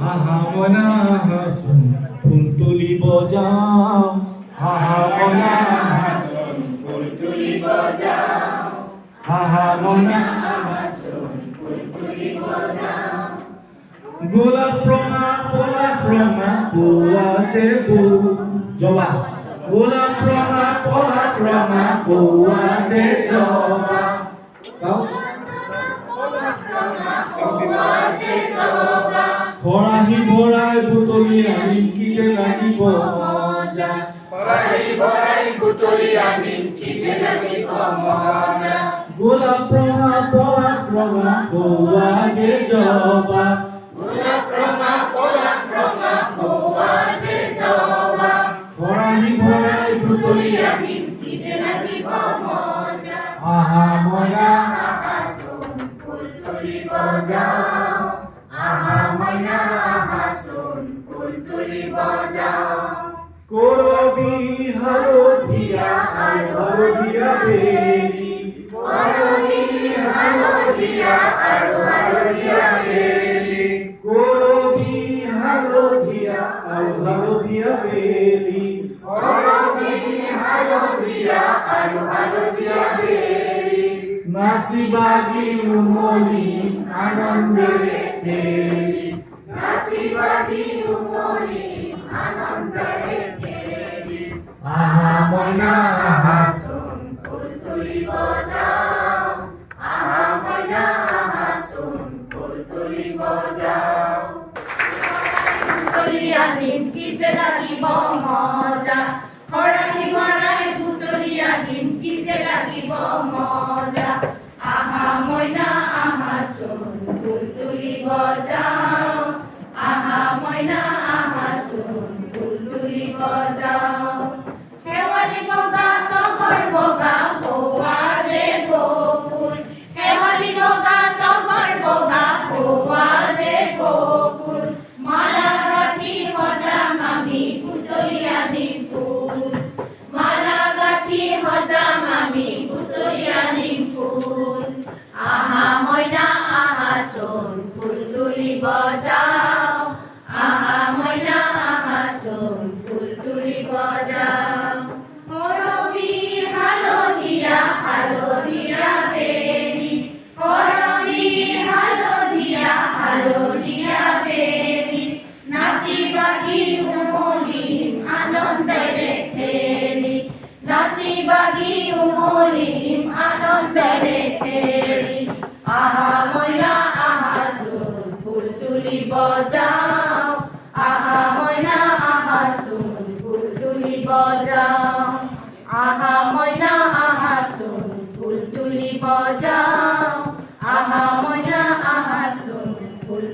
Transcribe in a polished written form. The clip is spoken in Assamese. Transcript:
আহা মনা হাসুন ফুল তুলিব যাও আহা মনা হাসুন ফুল তুলিব যাও আহা মনা হাসুন ফুল তুলিব যাও গোলাপ রঙা পোয়া দেবো জবা গোলাপ রঙা পোয়া যে জবা খৰাহি ভৰাই বুটলি আনিম কি যে লাগিব মজা খৰাহি ভৰাই বুটলি আনিম কি যে লাগিব মজা গোলাপ ৰঙা পোৱা যে জবা গোলাপ ৰঙা পোৱা যে জবা খৰাহি ভৰাই বুটলি আনিম কি যে লাগিব মজা আহা মনা হাসুন ফুল তুলিব যাও আহা মইনা হাসুন ফুল তুলিব যাও কৰবী হালধীয়া হালধীয়া বেলি হালধীয়া আৰু হালধীয়া বেলি কৰবী হালধীয়া হালধীয়া বেলি হালধীয়া আৰু হালধীয়া বেলি নাচি বাগি উমলি আনন্দেৰে খেলি নাচি বাগি উমলি আনন্দেৰে খেলি আহা মইনা হাসুন ফুল তুলিব যাও আহা মইনা হাসুন ফুল তুলিব যাও বুটলিয়া দিম কি যে লাগিব মজা খৰাহি ভৰাই বুটলিয়া দিম কি যে লাগিব মজা আহা মইনা হাসুন ফুল তুলিব যাও আহা মইনা হাসুন ফুল তুলিব যাও শেৱালি বগা তগৰ বগা পোৱা যে গকুল শেৱালি বগা তগৰ বগা পোৱা যে গকুল মালা গাঁঠি সজাম আমি বুটলি আনিম ফুল মালা গাঁঠি সজাম আমি বুটলি আনিম ফুল আহা মইনা হাসুন ফুল তুলিব যাও আহা মইনা হাসুন ফুল তুলিব যাও কৰবী হালধীয়া হালধীয়া বেলি কৰবী হালধীয়া হালধীয়া বেলি নাচি বাগি উমলিম আনন্দেৰে খেলি নাচি বাগি উমলিম আনন্দেৰে খেলি আহা মইনা হাসুন ফুল তুলিব যাও আহা মইনা হাসুন ফুল তুলিব যাও আহা মইনা হাসুন ফুল তুলিব যাও আহা মইনা হাসুন ফুল